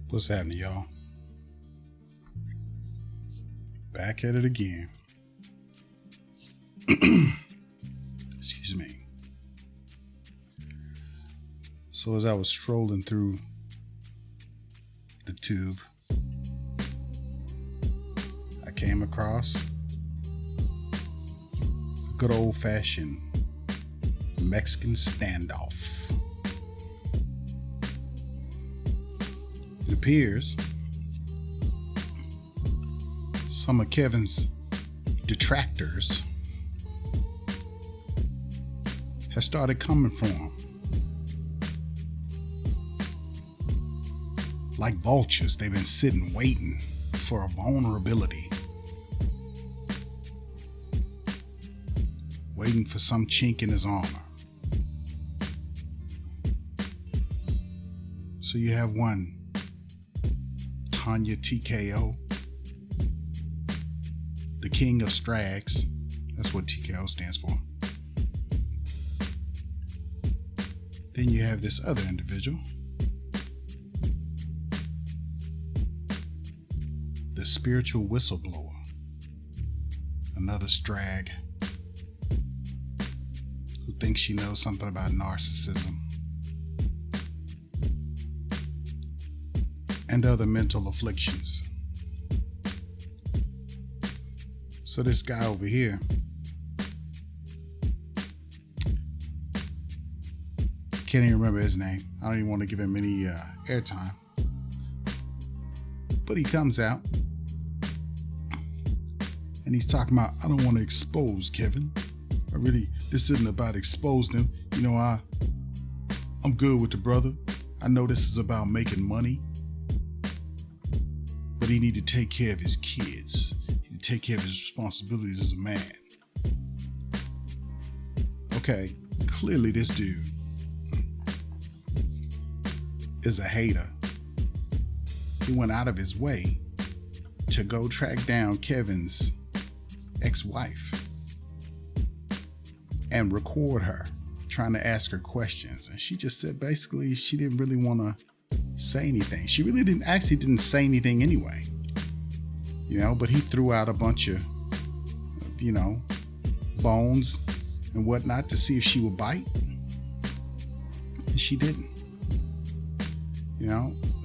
What's happening, y'all? Back at it again. Excuse me. So as I was strolling through the tube, I came across a good old-fashioned Mexican standoff. It appears some of Kevin's detractors have started coming for him. Like vultures, they've been sitting waiting for a vulnerability. Waiting for some chink in his armor. So you have one Tonya TKO, the king of Strags. That's what TKO stands for. Then you have this other individual, the spiritual whistleblower, another Strag who thinks she knows something about narcissism and other mental afflictions. So this guy over here, can't even remember his name. I don't even want to give him any airtime. But he comes out and he's talking about, I don't want to expose Kevin. This isn't about exposing him. You know, I'm good with the brother. I know this is about making money. But he need to take care of his kids. He need to take care of his responsibilities as a man. Okay, clearly this dude is a hater. He went out of his way to go track down Kevin's ex-wife and record her, trying to ask her questions. And she just said basically she didn't really want to say anything. She really didn't say anything anyway. But he threw out a bunch of, bones and whatnot to see if she would bite. And she didn't.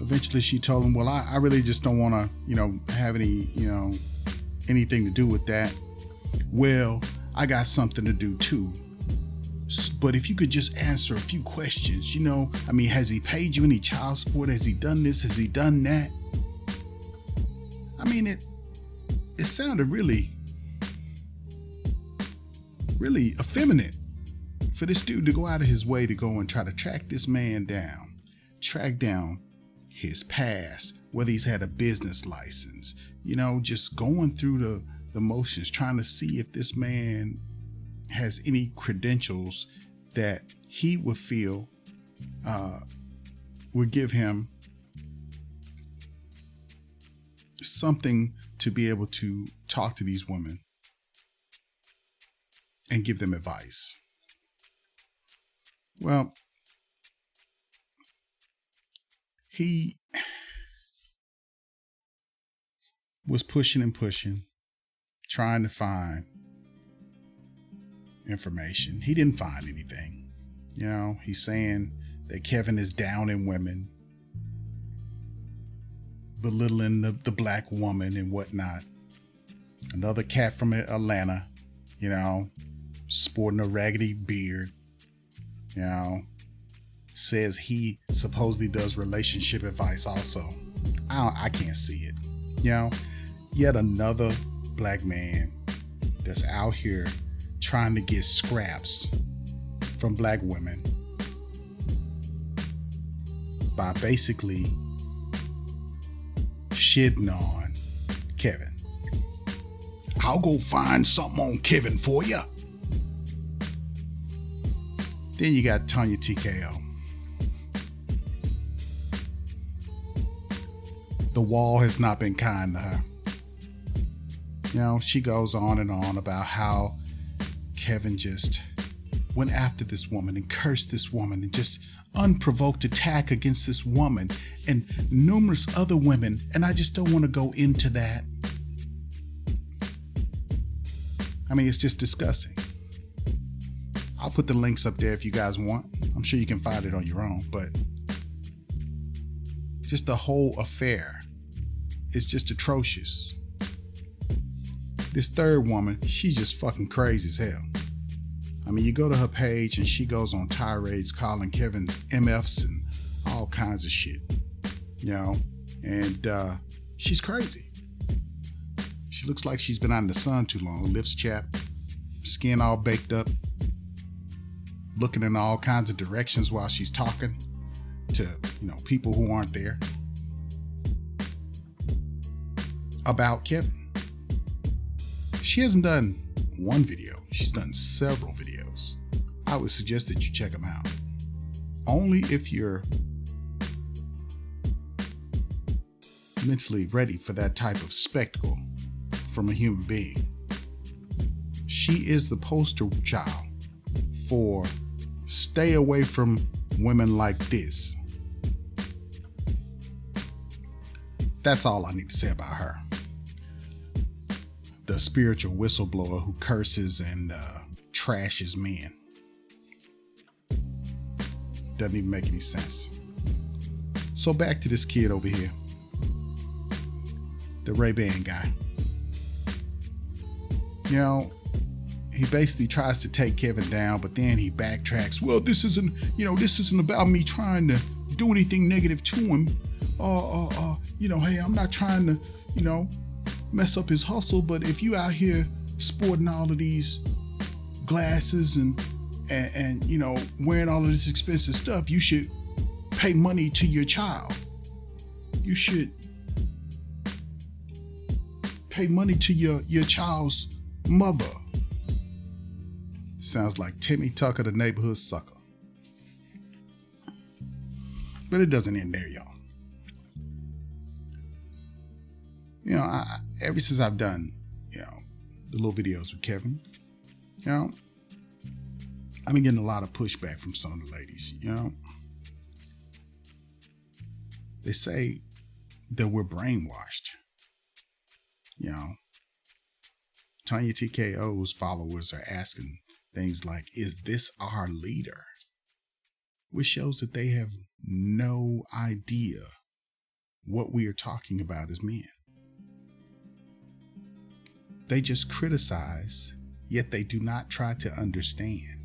Eventually she told him, well, I really just don't want to, have any, anything to do with that. Well, I got something to do too. But if you could just answer a few questions, has he paid you any child support? Has he done this? Has he done that? It sounded really, really effeminate for this dude to go out of his way to go and try to track this man down, track down his past, whether he's had a business license, just going through the motions, trying to see if this man has any credentials that he would feel would give him something to be able to talk to these women and give them advice. Well, he was pushing and pushing, trying to find information. He didn't find anything. He's saying that Kevin is down in women, belittling the black woman and whatnot. Another cat from Atlanta, sporting a raggedy beard, says he supposedly does relationship advice also. I can't see it. Yet another black man that's out here trying to get scraps from black women by basically shitting on Kevin. I'll go find something on Kevin for you. Then you got Tonya TKO. The wall has not been kind to her. She goes on and on about how Kevin just went after this woman and cursed this woman and just unprovoked attack against this woman and numerous other women. And I just don't want to go into that. I mean, it's just disgusting. I'll put the links up there if you guys want. I'm sure you can find it on your own, but just the whole affair is just atrocious. This third woman, she's just fucking crazy as hell. I mean, you go to her page and she goes on tirades calling Kevin's MFs and all kinds of shit, you know, and she's crazy. She looks like she's been out in the sun too long, lips chapped, skin all baked up, looking in all kinds of directions while she's talking to, you know, people who aren't there about Kevin. She hasn't done one video. She's done several videos. I would suggest that you check them out. Only if you're mentally ready for that type of spectacle from a human being. She is the poster child for stay away from women like this. That's all I need to say about her. The spiritual whistleblower who curses and trashes men. Doesn't even make any sense. So back to this kid over here. The Ray-Ban guy. You know, he basically tries to take Kevin down, but then he backtracks. Well, this isn't about me trying to do anything negative to him. Hey, I'm not trying to, mess up his hustle, but if you out here sporting all of these glasses and wearing all of this expensive stuff, you should pay money to your child. You should pay money to your child's mother. Sounds like Timmy Tucker, the neighborhood sucker. But it doesn't end there, y'all. Ever since I've done, the little videos with Kevin, I've been getting a lot of pushback from some of the ladies, They say that we're brainwashed. Tonya TKO's followers are asking things like, is this our leader? Which shows that they have no idea what we are talking about as men. They just criticize, yet they do not try to understand.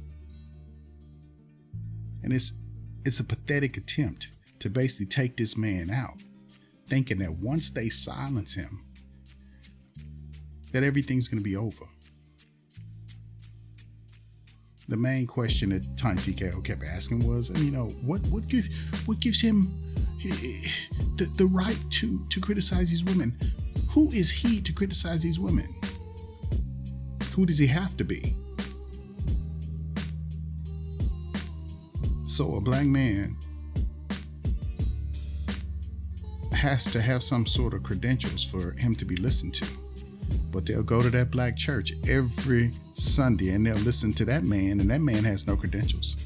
And it's a pathetic attempt to basically take this man out, thinking that once they silence him, that everything's going to be over. The main question that Tonya TKO kept asking was, what gives him the right to criticize these women? Who is he to criticize these women? Who does he have to be? So a black man has to have some sort of credentials for him to be listened to. But they'll go to that black church every Sunday and they'll listen to that man, and that man has no credentials.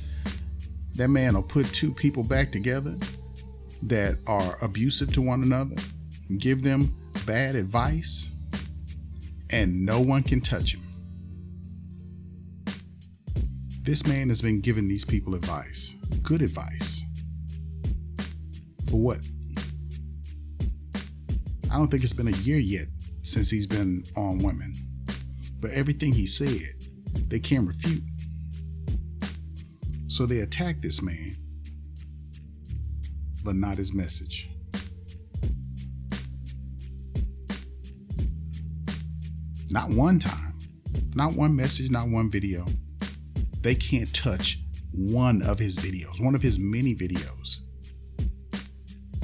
That man will put two people back together that are abusive to one another, give them bad advice, and no one can touch him. This man has been giving these people advice, good advice. For what? I don't think it's been a year yet since he's been on women. But everything he said, they can't refute. So they attack this man, but not his message. Not one time, not one message, not one video. They can't touch one of his videos, one of his many videos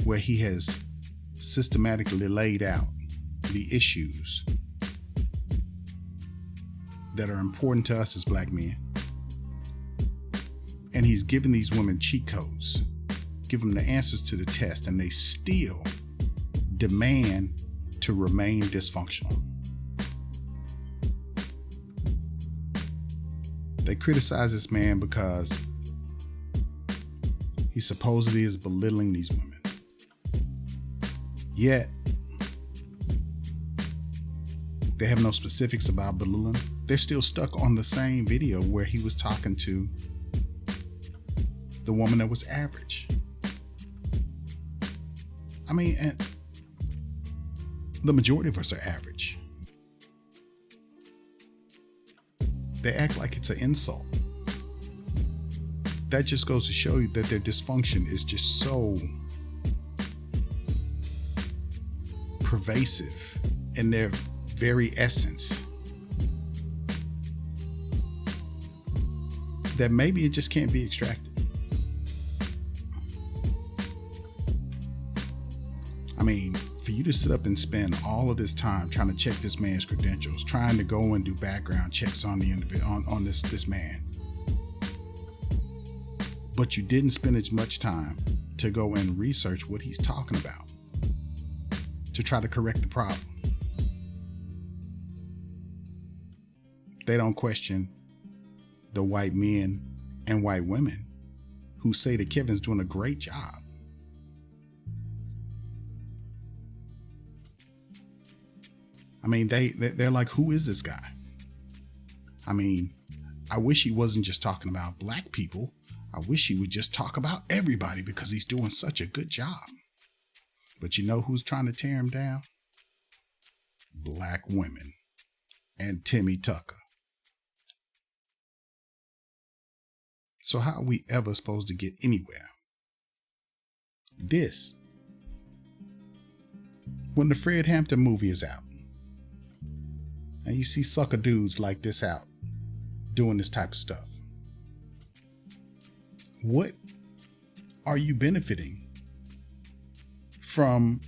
where he has systematically laid out the issues that are important to us as black men. And he's given these women cheat codes, give them the answers to the test, and they still demand to remain dysfunctional. They criticize this man because he supposedly is belittling these women. Yet, they have no specifics about belittling. They're still stuck on the same video where he was talking to the woman that was average. I mean, and the majority of us are average. They act like it's an insult. That just goes to show you that their dysfunction is just so pervasive in their very essence that maybe it just can't be extracted. I mean, for you to sit up and spend all of this time trying to check this man's credentials, trying to go and do background checks on the individual, on this man, but you didn't spend as much time to go and research what he's talking about to try to correct the problem. They don't question the white men and white women who say that Kevin's doing a great job. I mean, they're like, who is this guy? I mean, I wish he wasn't just talking about black people. I wish he would just talk about everybody because he's doing such a good job. But you know who's trying to tear him down? Black women and Timmy Tucker. So how are we ever supposed to get anywhere? When the Fred Hampton movie is out, and you see sucker dudes like this out doing this type of stuff, what are you benefiting from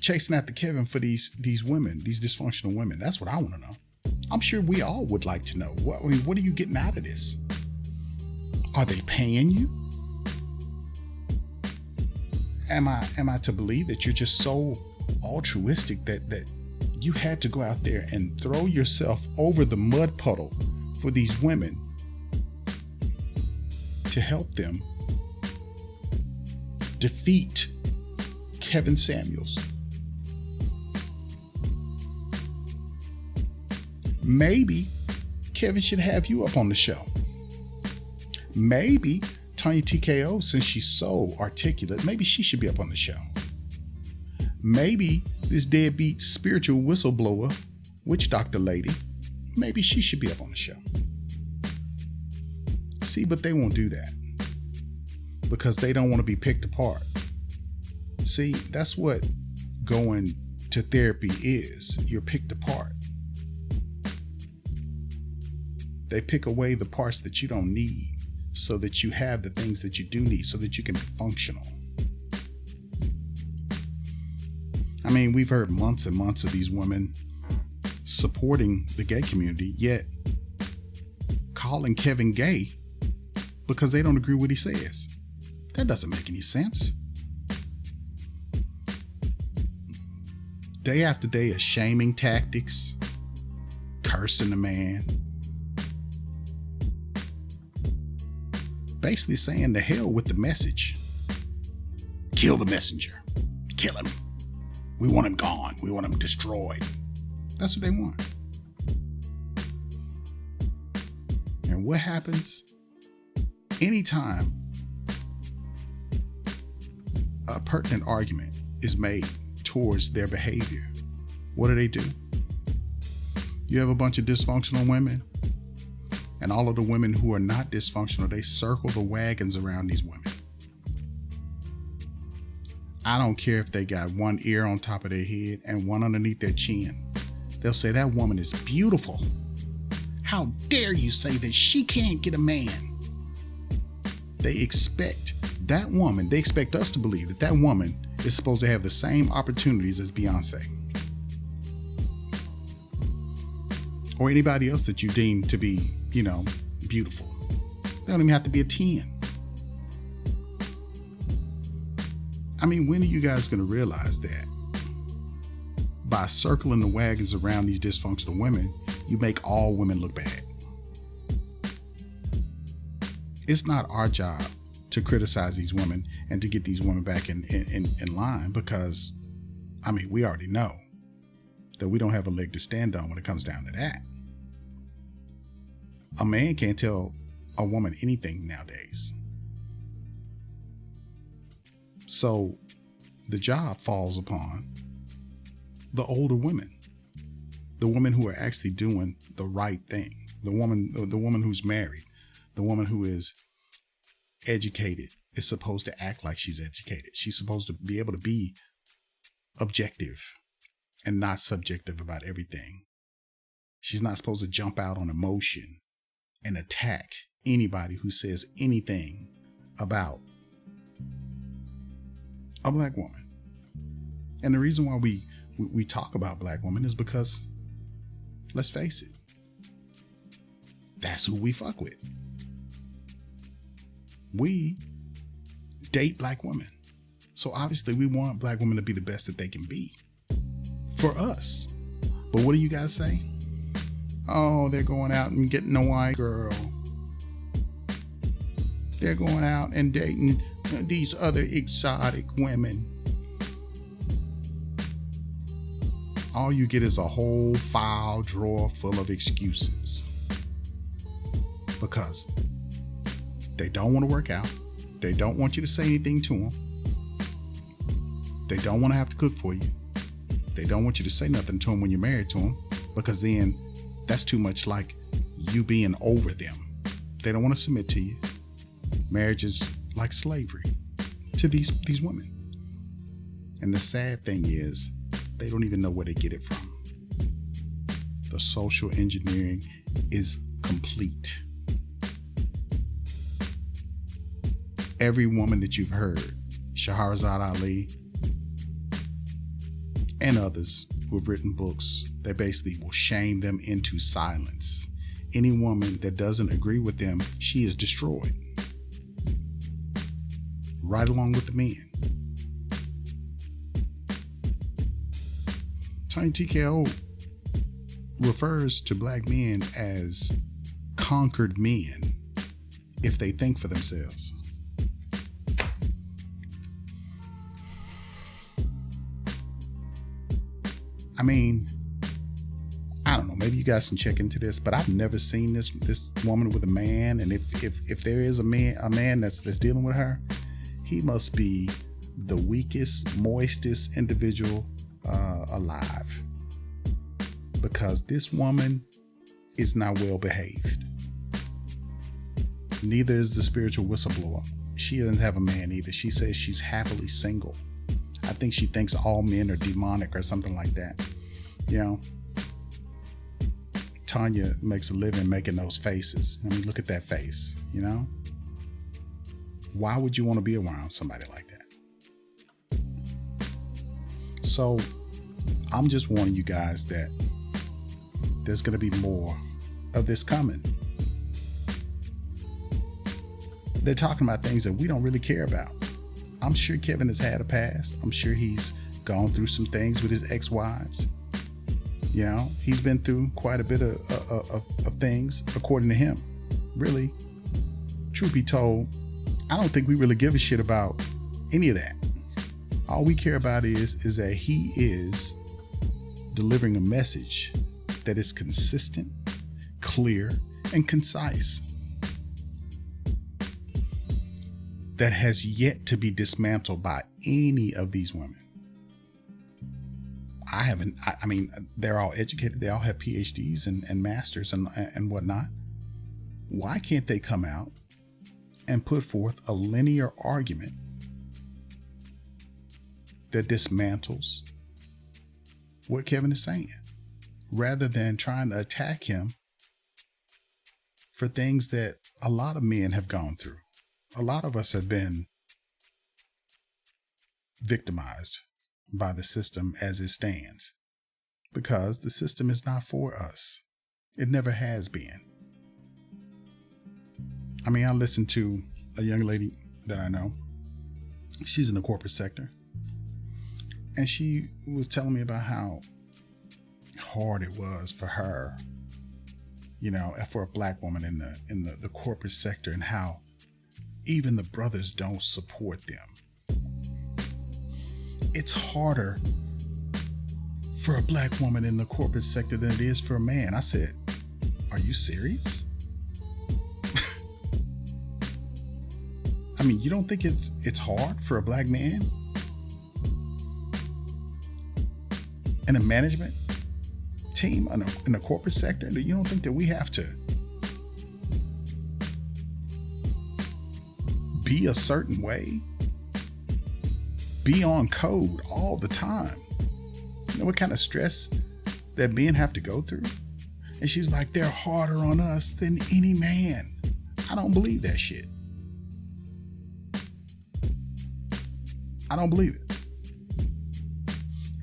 chasing after Kevin for these women, these dysfunctional women? That's what I want to know. I'm sure we all would like to know. What are you getting out of this? Are they paying you? Am I to believe that you're just so altruistic that you had to go out there and throw yourself over the mud puddle for these women to help them defeat Kevin Samuels? Maybe Kevin should have you up on the show. Maybe Tonya TKO, since she's so articulate, maybe she should be up on the show. Maybe this deadbeat spiritual whistleblower, witch doctor lady, maybe she should be up on the show. See, but they won't do that because they don't want to be picked apart. See, that's what going to therapy is. You're picked apart. They pick away the parts that you don't need so that you have the things that you do need so that you can be functional. I mean, we've heard months and months of these women supporting the gay community, yet calling Kevin gay because they don't agree with what he says. That doesn't make any sense. Day after day of shaming tactics, cursing the man, basically saying to hell with the message. Kill the messenger. Kill him. We want him gone. We want him destroyed. That's what they want. And what happens? Anytime a pertinent argument is made towards their behavior, what do? You have a bunch of dysfunctional women, and all of the women who are not dysfunctional, they circle the wagons around these women. I don't care if they got one ear on top of their head and one underneath their chin. They'll say that woman is beautiful. How dare you say that she can't get a man? They expect that woman, they expect us to believe that that woman is supposed to have the same opportunities as Beyonce. Or anybody else that you deem to be, beautiful. They don't even have to be a 10. I mean, when are you guys going to realize that by circling the wagons around these dysfunctional women, you make all women look bad? It's not our job to criticize these women and to get these women back in line, because, I mean, we already know that we don't have a leg to stand on when it comes down to that. A man can't tell a woman anything nowadays. So the job falls upon the older women, the women who are actually doing the right thing, the woman who's married, the woman who is educated is supposed to act like she's educated. She's supposed to be able to be objective and not subjective about everything. She's not supposed to jump out on emotion and attack anybody who says anything about a black woman. And the reason why we talk about black women is because, let's face it, that's who we fuck with. We date black women. So obviously we want black women to be the best that they can be for us. But what do you guys say? Oh, they're going out and getting a white girl. They're going out and dating these other exotic women. All you get is a whole file drawer full of excuses. Because they don't want to work out. They don't want you to say anything to them. They don't want to have to cook for you. They don't want you to say nothing to them when you're married to them, because then that's too much like you being over them. They don't want to submit to you. Marriage is like slavery to these women. And the sad thing is, they don't even know where they get it from. The social engineering is complete. Every woman that you've heard, Shahrazad Ali and others who have written books, they basically will shame them into silence. Any woman that doesn't agree with them, she is destroyed. Right along with the men. Tonya TKO refers to black men as conquered men if they think for themselves. I mean, I don't know, maybe you guys can check into this, but I've never seen this woman with a man. And if there is a man that's dealing with her, he must be the weakest, moistest individual alive, because this woman is not well behaved. Neither is the spiritual whistleblower. She doesn't have a man either. She says she's happily single. I think she thinks all men are demonic or something like that. You know, Tonya makes a living making those faces. I mean, look at that face, you know? Why would you want to be around somebody like that? So I'm just warning you guys that there's going to be more of this coming. They're talking about things that we don't really care about. I'm sure Kevin has had a past. I'm sure he's gone through some things with his ex-wives. You know, he's been through quite a bit of things, according to him. Really, truth be told, I don't think we really give a shit about any of that. All we care about is that he is delivering a message that is consistent, clear, and concise, that has yet to be dismantled by any of these women. I mean, they're all educated. They all have PhDs and masters and whatnot. Why can't they come out and put forth a linear argument that dismantles what Kevin is saying, rather than trying to attack him for things that a lot of men have gone through? A lot of us have been victimized by the system as it stands, because the system is not for us. It never has been. I mean, I listened to a young lady that I know. She's in the corporate sector, and she was telling me about how hard it was for her, you know, for a black woman in the corporate sector, and how even the brothers don't support them. It's harder for a black woman in the corporate sector than it is for a man. I said, are you serious? I mean, you don't think it's hard for a black man in a management team in the corporate sector? You don't think that we have to be a certain way, be on code all the time? You know what kind of stress that men have to go through? And she's like, they're harder on us than any man. I don't believe that shit. I don't believe it.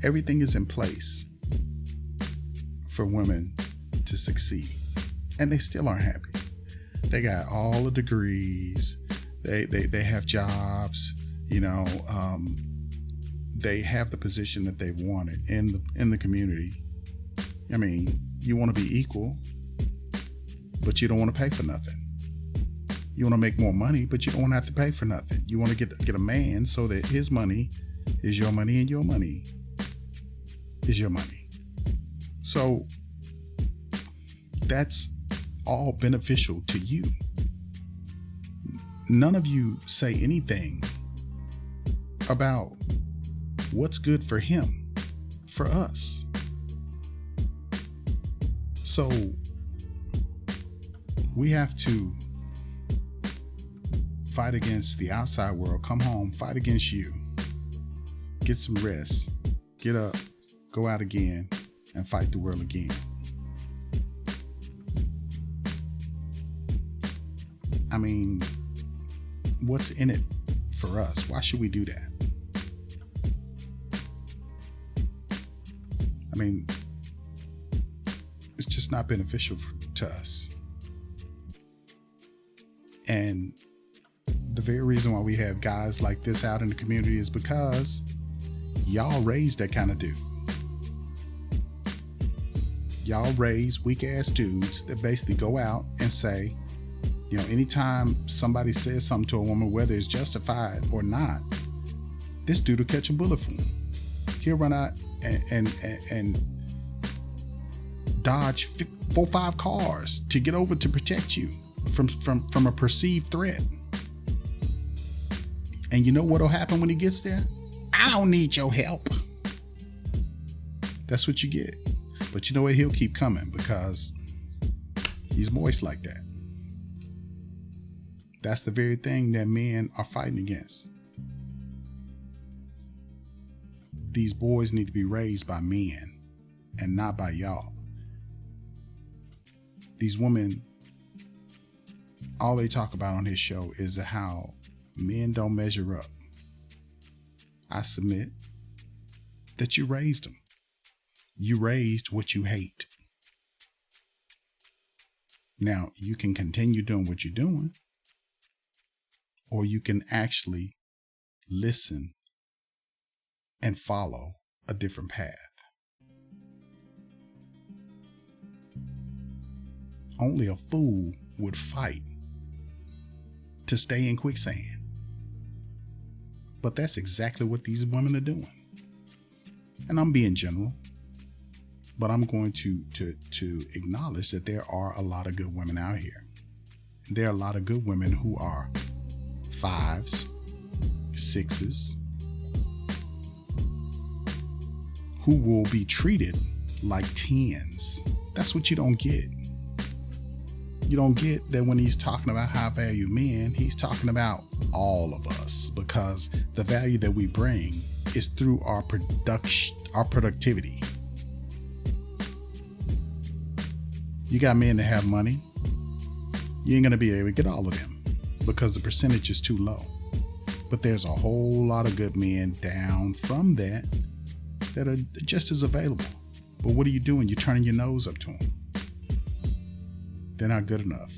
Everything is in place for women to succeed, and they still aren't happy. They got all the degrees. They have jobs. They have the position that they've wanted in the community. I mean, you want to be equal, but you don't want to pay for nothing. You want to make more money, but you don't want to have to pay for nothing. You want to get a man so that his money is your money and your money is your money. So that's all beneficial to you. None of you say anything about what's good for him, for us. So we have to fight against the outside world, come home, fight against you, get some rest, get up, go out again, and fight the world again. I mean, what's in it for us? Why should we do that? I mean, it's just not beneficial to us. And the very reason why we have guys like this out in the community is because y'all raised that kind of dude. Y'all raise weak ass dudes that basically go out and say, anytime somebody says something to a woman, whether it's justified or not, this dude will catch a bullet for him. He'll run out and dodge 4 or 5 cars to get over to protect you from a perceived threat. And you know what'll happen when he gets there? I don't need your help. That's what you get. But you know what? He'll keep coming because he's moist like that. That's the very thing that men are fighting against. These boys need to be raised by men and not by y'all. These women, all they talk about on his show is how men don't measure up. I submit that you raised them. You raised what you hate. Now, you can continue doing what you're doing, or you can actually listen and follow a different path. Only a fool would fight to stay in quicksand. But that's exactly what these women are doing. And I'm being general, but I'm going to acknowledge that there are a lot of good women out here. There are a lot of good women who are 5s, 6s, who will be treated like 10s. That's what you don't get. You don't get that when he's talking about high value men, he's talking about all of us, because the value that we bring is through our productivity. You got men that have money, you ain't gonna be able to get all of them because the percentage is too low. But there's a whole lot of good men down from that are just as available. But what are you doing? You're turning your nose up to them. They're not good enough.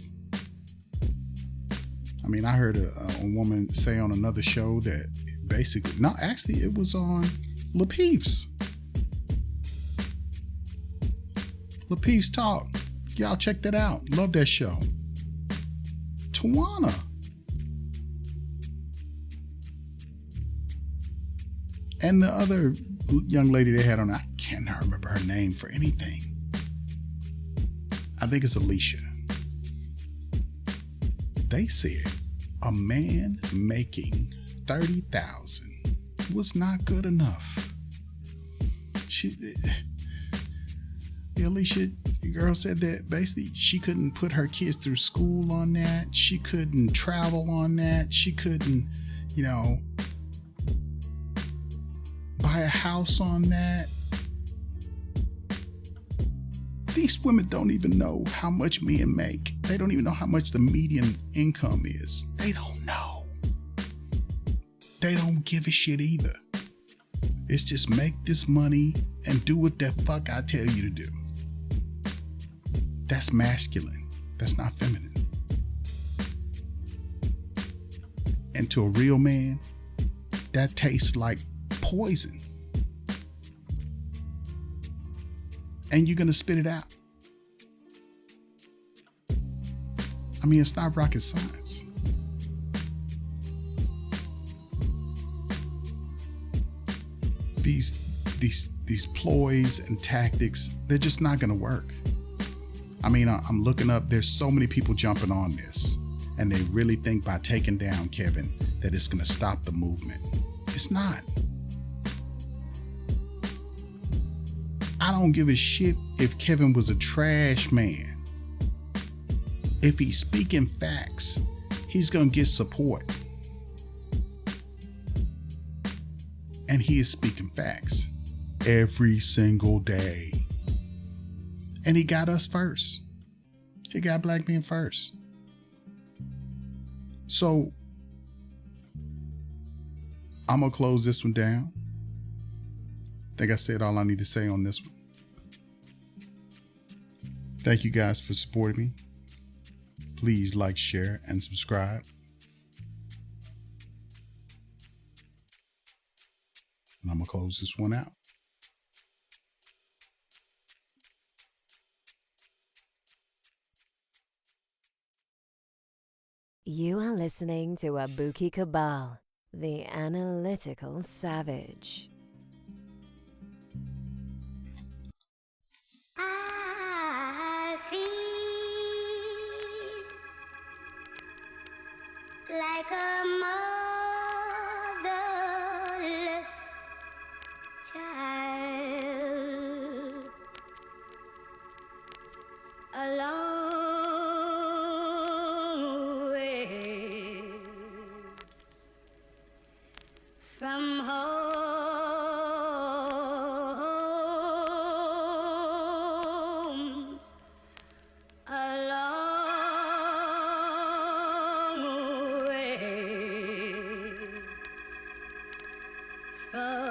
I mean, I heard a woman say on another show that basically, no, actually it was on LaPeef's Talk. Y'all check that out. Love that show. Tonya And the other young lady they had on, I cannot remember her name for anything. I think it's Alicia. They said a man making $30,000 was not good enough. Alicia, the girl said that basically she couldn't put her kids through school on that. She couldn't travel on that. She couldn't, buy a house on that. These women don't even know how much men make. They don't even know how much the median income is. They don't know. They don't give a shit either. It's just make this money and do what the fuck I tell you to do. That's masculine. That's not feminine. And to a real man, that tastes like poison. And you're going to spit it out. I mean, it's not rocket science. These ploys and tactics, they're just not going to work. I mean, I'm looking up, there's so many people jumping on this, and they really think by taking down Kevin that it's going to stop the movement. It's not. I don't give a shit if Kevin was a trash man. If he's speaking facts, he's going to get support. And he is speaking facts every single day. And he got us first. He got black men first. So I'm going to close this one down. I think I said all I need to say on this one. Thank you guys for supporting me. Please like, share, and subscribe. And I'm going to close this one out. You are listening to Abuki Cabal, the analytical savage. I feel like a motherless child, a long way from home, a long way from